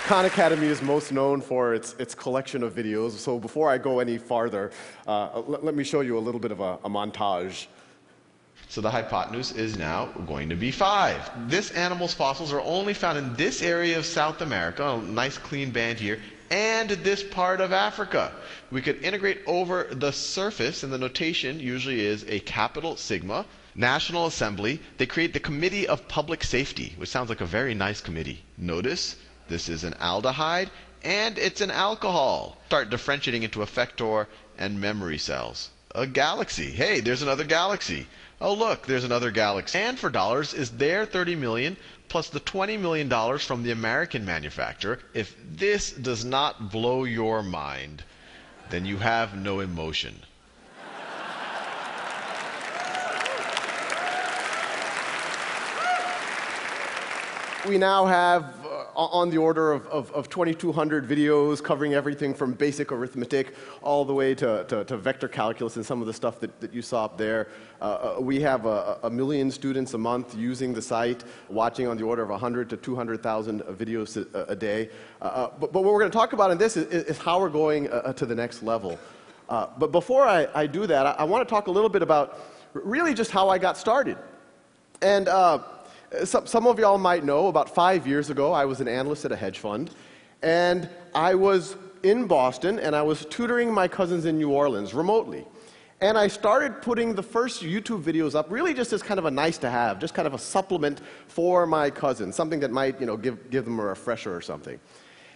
Khan Academy is most known for its collection of videos. So before I go any farther, let me show you a little bit of a montage. So the hypotenuse is now going to be 5. This animal's fossils are only found in this area of South America, a nice clean band here, and this part of Africa. We could integrate over the surface, and the notation usually is a capital sigma. National Assembly, they create the Committee of Public Safety, which sounds like a very nice committee. Notice this is an aldehyde, and it's an alcohol. Start differentiating into effector and memory cells. A galaxy. Hey, there's another galaxy. Oh, look, there's another galaxy. And for dollars is their $30 million plus the $20 million from the American manufacturer. If this does not blow your mind, then you have no emotion. We now have on the order of 2,200 videos covering everything from basic arithmetic all the way to vector calculus and some of the stuff that you saw up there. We have a million students a month using the site, watching on the order of 100 to 200,000 videos a day. But what we're going to talk about in this is how we're going to the next level. But before I do that, I want to talk a little bit about really just how I got started. And some of y'all might know, about 5 years ago, I was an analyst at a hedge fund, and I was in Boston, and I was tutoring my cousins in New Orleans remotely. And I started putting the first YouTube videos up really just as kind of a nice-to-have, just kind of a supplement for my cousins, something that might, give them a refresher or something.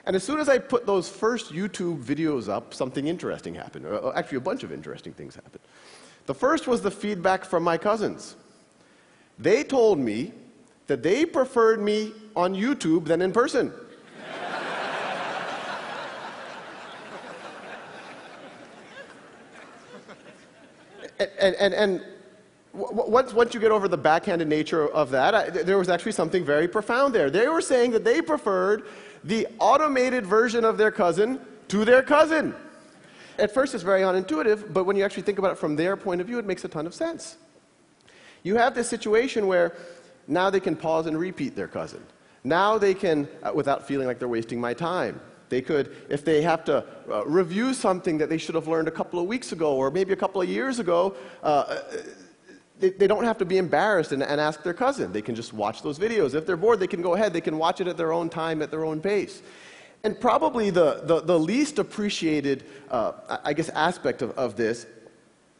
And as soon as I put those first YouTube videos up, something interesting happened. Actually, a bunch of interesting things happened. The first was the feedback from my cousins. They told me that they preferred me on YouTube than in person. And once you get over the backhanded nature of that, there was actually something very profound there. They were saying that they preferred the automated version of their cousin to their cousin. At first it's very unintuitive, but when you actually think about it from their point of view, it makes a ton of sense. You have this situation where now they can pause and repeat their cousin. Now they can, without feeling like they're wasting my time. They could, if they have to review something that they should have learned a couple of weeks ago or maybe a couple of years ago, they don't have to be embarrassed and ask their cousin. They can just watch those videos. If they're bored, they can go ahead. They can watch it at their own time, at their own pace. And probably the least appreciated, aspect of this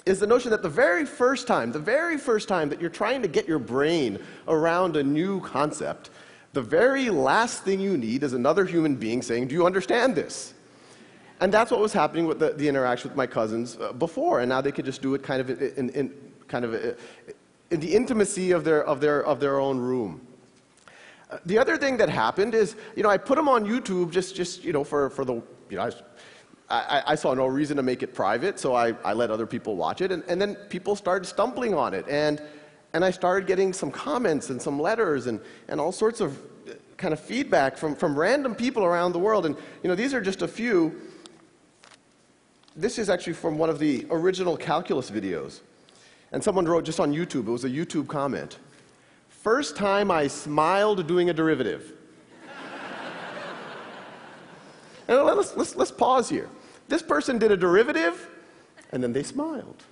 is the notion that the very first time that you're trying to get your brain around a new concept, the very last thing you need is another human being saying, do you understand this? And that's what was happening with the interaction with my cousins before, and now they could just do it kind of in the intimacy of their own room. The other thing that happened is, I put them on YouTube just for the, I saw no reason to make it private, so I let other people watch it, and then people started stumbling on it, and I started getting some comments and some letters and all sorts of kind of feedback from random people around the world, and these are just a few. This is actually from one of the original calculus videos, and someone wrote just on YouTube, it was a YouTube comment, "First time I smiled doing a derivative." And let's pause here. This person did a derivative, and then they smiled.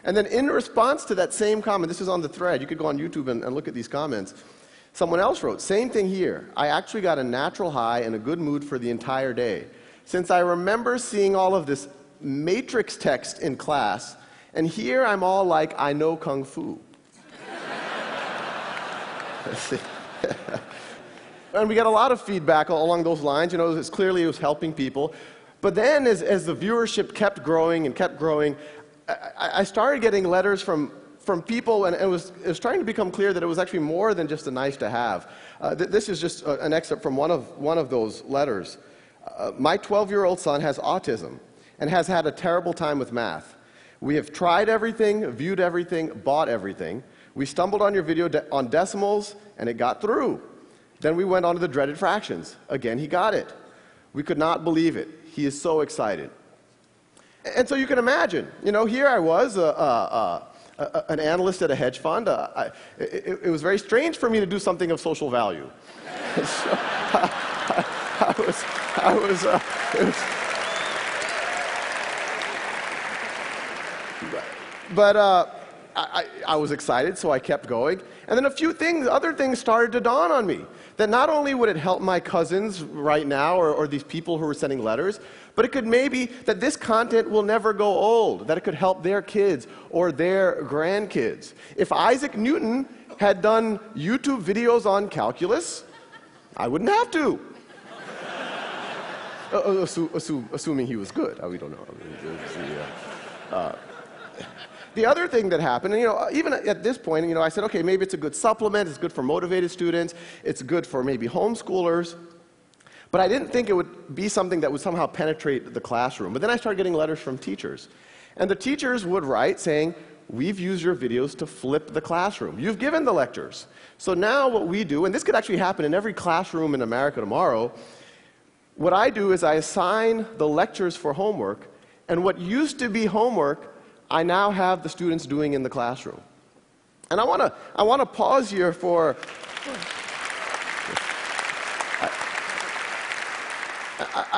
And then in response to that same comment, this is on the thread, you could go on YouTube and look at these comments, someone else wrote, same thing here. I actually got a natural high and a good mood for the entire day. Since I remember seeing all of this matrix text in class, and here I'm all like, I know Kung Fu. Let's see. And we got a lot of feedback along those lines. It's clearly it was helping people. But then as the viewership kept growing and kept growing, I started getting letters from people, and it was starting to become clear that it was actually more than just a nice to have. This is just an excerpt from one of those letters. My 12-year-old son has autism and has had a terrible time with math. We have tried everything, viewed everything, bought everything. We stumbled on your video on decimals, and it got through. Then we went on to the dreaded fractions. Again, he got it. We could not believe it. He is so excited. And so you can imagine, here I was, a an analyst at a hedge fund. It was very strange for me to do something of social value. So, I was excited, so I kept going. And then other things started to dawn on me. That not only would it help my cousins right now, or these people who were sending letters, but it could maybe that this content will never go old, that it could help their kids or their grandkids. If Isaac Newton had done YouTube videos on calculus, I wouldn't have to. Assuming he was good. We don't know. The other thing that happened, and, even at this point, I said, okay, maybe it's a good supplement, it's good for motivated students, it's good for maybe homeschoolers, but I didn't think it would be something that would somehow penetrate the classroom. But then I started getting letters from teachers. And the teachers would write saying, we've used your videos to flip the classroom. You've given the lectures. So now what we do, and this could actually happen in every classroom in America tomorrow, what I do is I assign the lectures for homework, and what used to be homework, I now have the students doing in the classroom. And I want to pause here for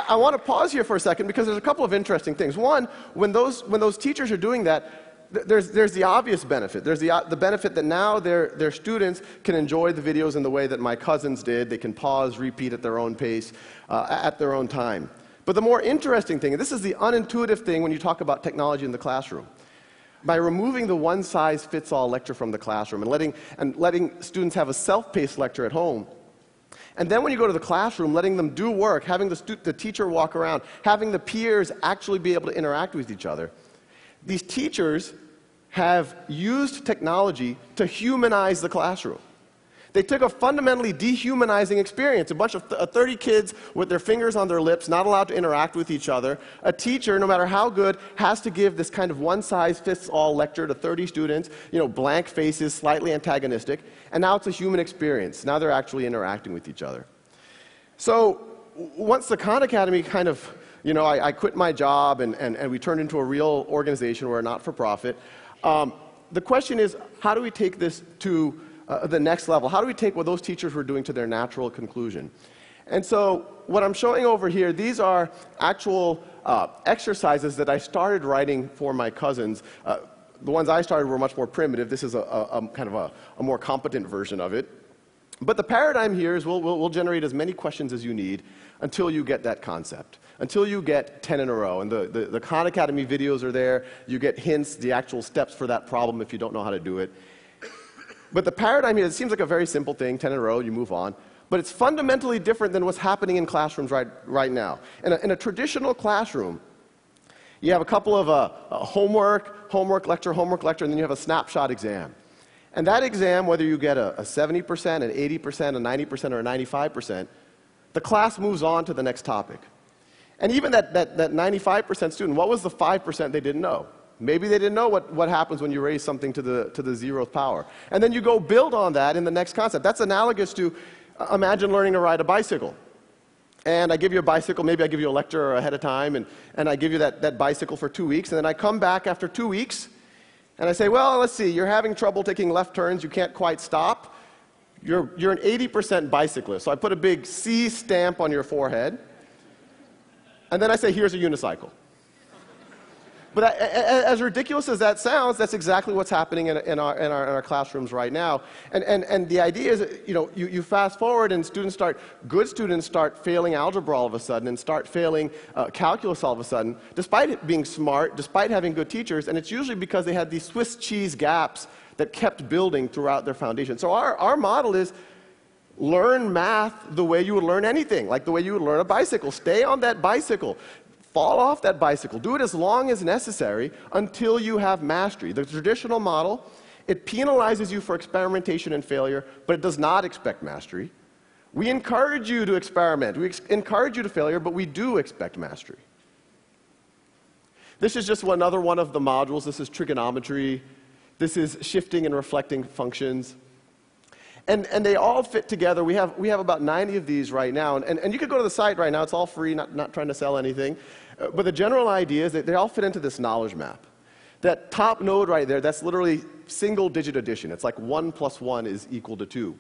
I want to pause here for a second because there's a couple of interesting things. One, when those teachers are doing that, there's the obvious benefit. There's the benefit that now their students can enjoy the videos in the way that my cousins did. They can pause, repeat at their own pace, at their own time. But the more interesting thing, and this is the unintuitive thing when you talk about technology in the classroom, by removing the one-size-fits-all lecture from the classroom and letting students have a self-paced lecture at home, and then when you go to the classroom, letting them do work, having the teacher walk around, having the peers actually be able to interact with each other, these teachers have used technology to humanize the classroom. They took a fundamentally dehumanizing experience, a bunch of 30 kids with their fingers on their lips, not allowed to interact with each other. A teacher, no matter how good, has to give this kind of one-size-fits-all lecture to 30 students, blank faces, slightly antagonistic, and now it's a human experience. Now they're actually interacting with each other. So once the Khan Academy kind of, I quit my job and we turned into a real organization, we're a not-for-profit, the question is, how do we take this to the next level? How do we take what those teachers were doing to their natural conclusion? And so what I'm showing over here, these are actual exercises that I started writing for my cousins. The ones I started were much more primitive. This is a kind of a more competent version of it. But the paradigm here is we'll generate as many questions as you need until you get that concept, until you get 10 in a row. And the Khan Academy videos are there. You get hints, the actual steps for that problem if you don't know how to do it. But the paradigm here, it seems like a very simple thing, 10 in a row, you move on. But it's fundamentally different than what's happening in classrooms right now. In a traditional classroom, you have a couple of homework, lecture, and then you have a snapshot exam. And that exam, whether you get a 70%, an 80%, a 90%, or a 95%, the class moves on to the next topic. And even that 95% student, what was the 5% they didn't know? Maybe they didn't know what happens when you raise something to the 0th power. And then you go build on that in the next concept. That's analogous to, imagine learning to ride a bicycle. And I give you a bicycle, maybe I give you a lecture ahead of time, and I give you that bicycle for 2 weeks, and then I come back after 2 weeks, and I say, well, let's see, you're having trouble taking left turns, you can't quite stop. You're an 80% bicyclist. So I put a big C stamp on your forehead, and then I say, here's a unicycle. But as ridiculous as that sounds, that's exactly what's happening in our classrooms right now. And the idea is, you fast forward and good students start failing algebra all of a sudden and start failing calculus all of a sudden, despite it being smart, despite having good teachers, and it's usually because they had these Swiss cheese gaps that kept building throughout their foundation. So our model is learn math the way you would learn anything, like the way you would learn a bicycle. Stay on that bicycle. Fall off that bicycle. Do it as long as necessary until you have mastery. The traditional model, it penalizes you for experimentation and failure, but it does not expect mastery. We encourage you to experiment. We encourage you to failure, but we do expect mastery. This is just another one of the modules. This is trigonometry. This is shifting and reflecting functions. And they all fit together. We have about 90 of these right now. And you could go to the site right now. It's all free, not trying to sell anything. But the general idea is that they all fit into this knowledge map. That top node right there, that's literally single-digit addition. It's like 1 + 1 is equal to 2.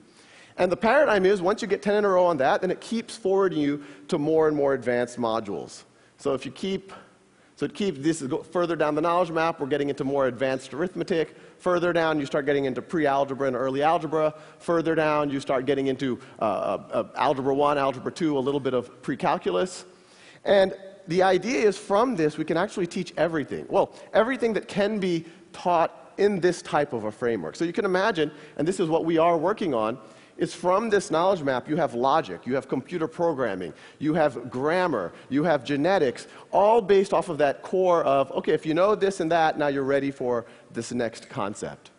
And the paradigm is, once you get 10 in a row on that, then it keeps forwarding you to more and more advanced modules. So if you keep, this is further down the knowledge map, we're getting into more advanced arithmetic. Further down, you start getting into pre-algebra and early algebra. Further down, you start getting into algebra 1, algebra 2, a little bit of pre-calculus. And the idea is, from this, we can actually teach everything. Well, everything that can be taught in this type of a framework. So you can imagine, and this is what we are working on, is from this knowledge map, you have logic, you have computer programming, you have grammar, you have genetics, all based off of that core of, okay, if you know this and that, now you're ready for this next concept.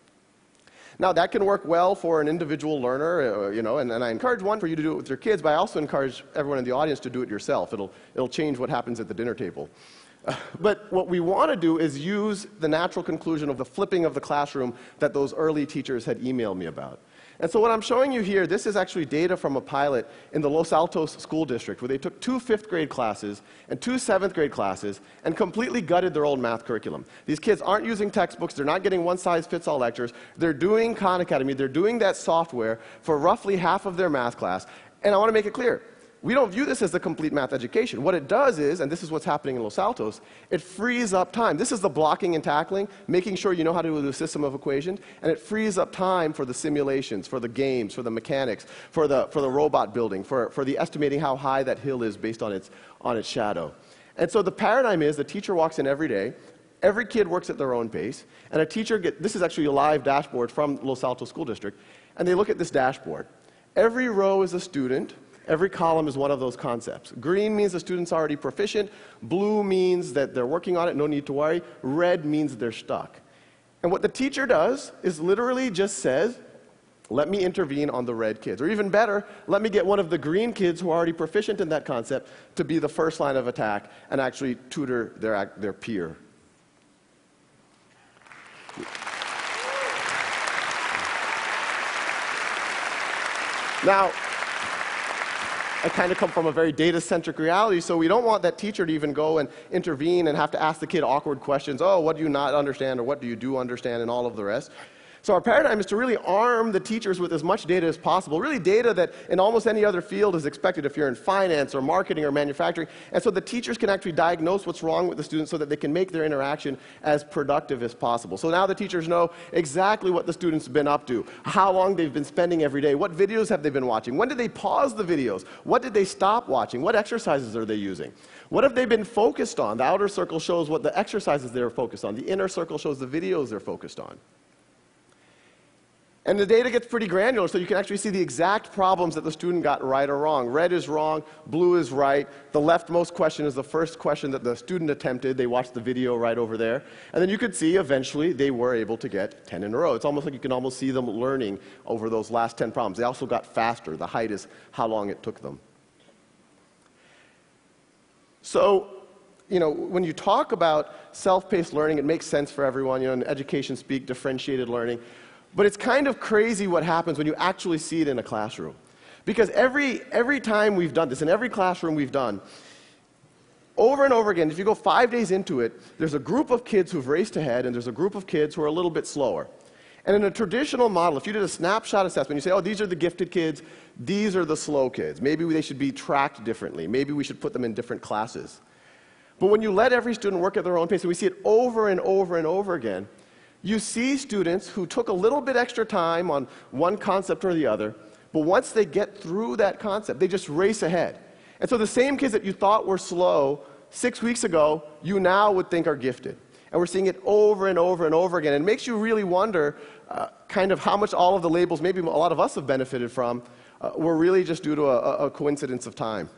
Now, that can work well for an individual learner, and I encourage one for you to do it with your kids, but I also encourage everyone in the audience to do it yourself. It'll change what happens at the dinner table. But what we want to do is use the natural conclusion of the flipping of the classroom that those early teachers had emailed me about. And so what I'm showing you here, this is actually data from a pilot in the Los Altos School District, where they took 2 5th grade classes and 2 7th grade classes and completely gutted their old math curriculum. These kids aren't using textbooks, they're not getting one-size-fits-all lectures, they're doing Khan Academy, they're doing that software for roughly half of their math class. And I want to make it clear, we don't view this as the complete math education. What it does is, and this is what's happening in Los Altos, it frees up time. This is the blocking and tackling, making sure you know how to do a system of equations, and it frees up time for the simulations, for the games, for the mechanics, for the robot building, for the estimating how high that hill is based on its shadow. And so the paradigm is the teacher walks in every day, every kid works at their own pace, and a teacher this is actually a live dashboard from Los Altos School District, and they look at this dashboard. Every row is a student. Every column is one of those concepts. Green means the student's already proficient. Blue means that they're working on it, no need to worry. Red means they're stuck. And what the teacher does is literally just says, let me intervene on the red kids. Or even better, let me get one of the green kids who are already proficient in that concept to be the first line of attack and actually tutor their peer. Now, I kind of come from a very data-centric reality, so we don't want that teacher to even go and intervene and have to ask the kid awkward questions. Oh, what do you not understand, or what do you do understand, and all of the rest. So our paradigm is to really arm the teachers with as much data as possible, really data that in almost any other field is expected if you're in finance or marketing or manufacturing. And so the teachers can actually diagnose what's wrong with the students so that they can make their interaction as productive as possible. So now the teachers know exactly what the students have been up to, how long they've been spending every day, what videos have they been watching, when did they pause the videos, what did they stop watching, what exercises are they using, what have they been focused on. The outer circle shows what the exercises they're focused on. The inner circle shows the videos they're focused on. And the data gets pretty granular, so you can actually see the exact problems that the student got right or wrong. Red is wrong, blue is right. The leftmost question is the first question that the student attempted. They watched the video right over there. And then you could see eventually they were able to get 10 in a row. It's almost like you can almost see them learning over those last 10 problems. They also got faster. The height is how long it took them. So, when you talk about self-paced learning, it makes sense for everyone. In education speak, differentiated learning. But it's kind of crazy what happens when you actually see it in a classroom. Because every time we've done this, in every classroom we've done, over and over again, if you go 5 days into it, there's a group of kids who've raced ahead, and there's a group of kids who are a little bit slower. And in a traditional model, if you did a snapshot assessment, you say, oh, these are the gifted kids, these are the slow kids. Maybe they should be tracked differently. Maybe we should put them in different classes. But when you let every student work at their own pace, and we see it over and over and over again, you see students who took a little bit extra time on one concept or the other, but once they get through that concept, they just race ahead. And so the same kids that you thought were slow 6 weeks ago, you now would think are gifted. And we're seeing it over and over and over again. And it makes you really wonder kind of how much all of the labels, maybe a lot of us have benefited from, were really just due to a coincidence of time.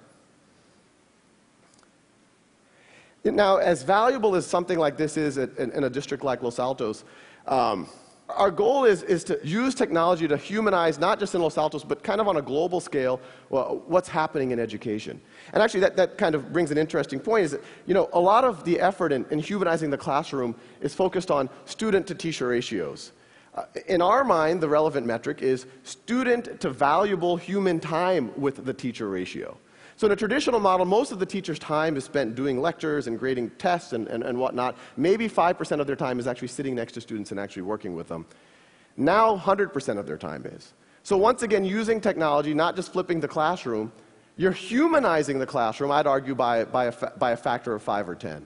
Now, as valuable as something like this is in a district like Los Altos, our goal is to use technology to humanize, not just in Los Altos, but kind of on a global scale, what's happening in education. And actually, that kind of brings an interesting point, is that, a lot of the effort in humanizing the classroom is focused on student-to-teacher ratios. In our mind, the relevant metric is student to valuable human time with the teacher ratio. So in a traditional model, most of the teacher's time is spent doing lectures and grading tests and whatnot. Maybe 5% of their time is actually sitting next to students and actually working with them. Now 100% of their time is. So once again, using technology, not just flipping the classroom, you're humanizing the classroom, I'd argue, by a factor of 5 or 10.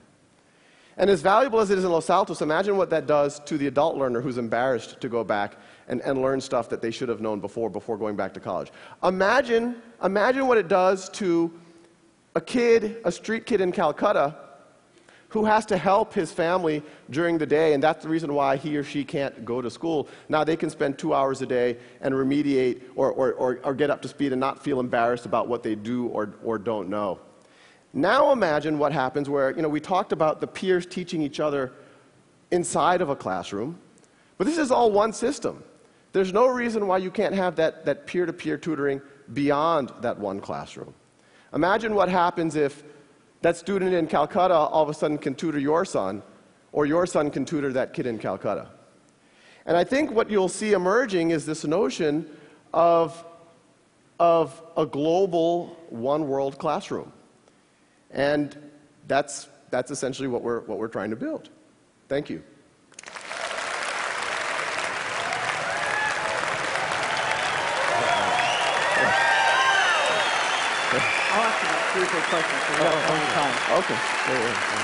And as valuable as it is in Los Altos, imagine what that does to the adult learner who's embarrassed to go back and learn stuff that they should have known before going back to college. Imagine what it does to a street kid in Calcutta who has to help his family during the day, and that's the reason why he or she can't go to school. Now they can spend 2 hours a day and remediate or get up to speed and not feel embarrassed about what they do or don't know. Now imagine what happens where, we talked about the peers teaching each other inside of a classroom, but this is all one system. There's no reason why you can't have that peer-to-peer tutoring beyond that one classroom. Imagine what happens if that student in Calcutta all of a sudden can tutor your son, or your son can tutor that kid in Calcutta. And I think what you'll see emerging is this notion of a global one-world classroom. And that's essentially what we're trying to build. Thank you. I'll ask you about 3 or 4 questions. We have plenty of time. Okay. Yeah.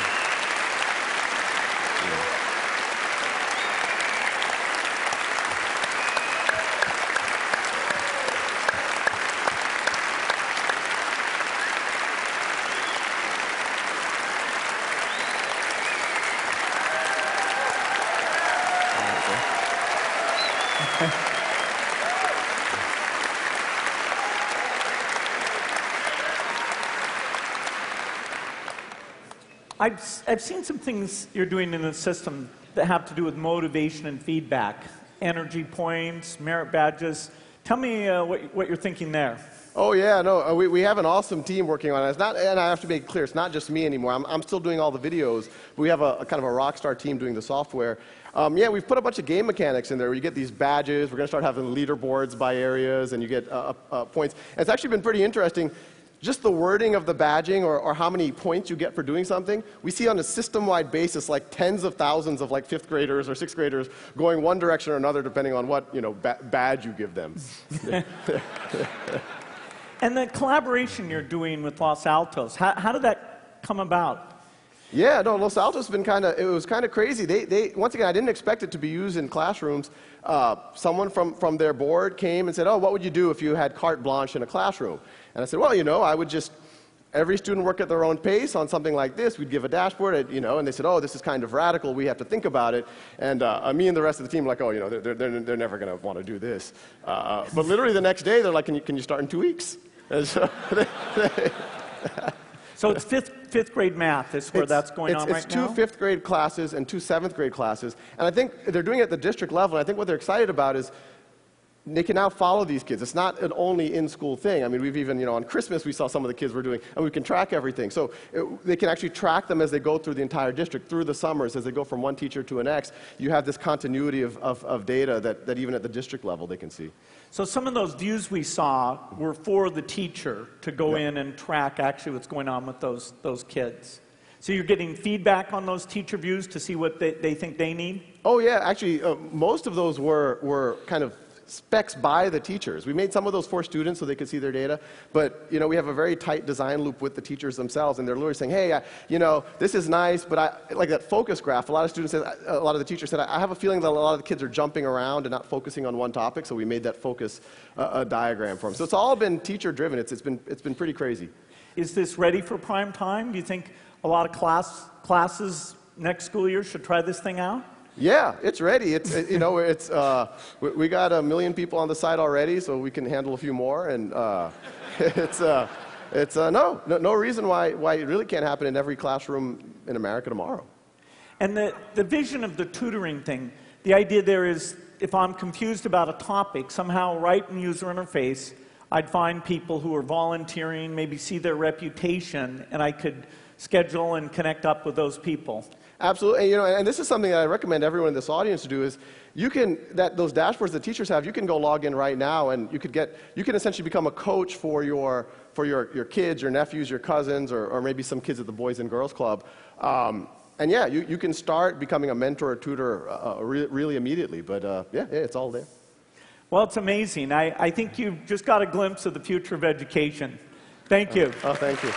I've seen some things you're doing in the system that have to do with motivation and feedback, energy points, merit badges. Tell me what you're thinking there. Oh yeah, no, we have an awesome team working on it. It's not, and I have to make it clear, it's not just me anymore. I'm still doing all the videos, but we have a kind of a rock star team doing the software. Yeah, we've put a bunch of game mechanics in there where you get these badges. We're going to start having leaderboards by areas, and you get points. And it's actually been pretty interesting. Just the wording of the badging or how many points you get for doing something, we see on a system-wide basis like tens of thousands of like 5th graders or 6th graders going one direction or another depending on what badge you give them. And the collaboration you're doing with Los Altos, how did that come about? Yeah, no, Los Altos has been it was kind of crazy. They once again, I didn't expect it to be used in classrooms. Someone from their board came and said, oh, what would you do if you had carte blanche in a classroom? And I said, well, I would just, every student work at their own pace on something like this. We'd give a dashboard, and they said, oh, this is kind of radical. We have to think about it. And me and the rest of the team were like, oh, they're never going to want to do this. But literally the next day, they're like, can you start in 2 weeks? And so So it's fifth grade math is where that's going on right now? It's 2 5th grade classes and 2 7th grade classes. And I think they're doing it at the district level. And I think what they're excited about is they can now follow these kids. It's not an only in-school thing. I mean, we've even, on Christmas, we saw some of the kids were doing, and we can track everything. So they can actually track them as they go through the entire district, through the summers, as they go from one teacher to the next. You have this continuity of data that even at the district level they can see. So some of those views we saw were for the teacher to go in and track actually what's going on with those kids. So you're getting feedback on those teacher views to see what they think they need? Oh yeah, actually most of those were kind of specs by the teachers. We made some of those for students so they could see their data, but we have a very tight design loop with the teachers themselves, and they're literally saying, hey, this is nice, but I like that focus graph. A lot of the teachers said, I have a feeling that a lot of the kids are jumping around and not focusing on one topic, so we made that focus diagram for them. So it's all been teacher driven. It's been pretty crazy. Is this ready for prime time? Do you think a lot of classes next school year should try this thing out? Yeah, it's ready. We got 1 million people on the site already, so we can handle a few more. And no reason why it really can't happen in every classroom in America tomorrow. And the vision of the tutoring thing, the idea there is if I'm confused about a topic, somehow right in user interface, I'd find people who are volunteering, maybe see their reputation, and I could schedule and connect up with those people. Absolutely, and this is something that I recommend everyone in this audience to do is those dashboards that teachers have, you can go log in right now and you can essentially become a coach for your kids, your nephews, your cousins, or maybe some kids at the Boys and Girls Club. And yeah, you can start becoming a mentor or tutor really immediately, but yeah, it's all there. Well, it's amazing. I think you've just got a glimpse of the future of education. Thank you. Oh, thank you.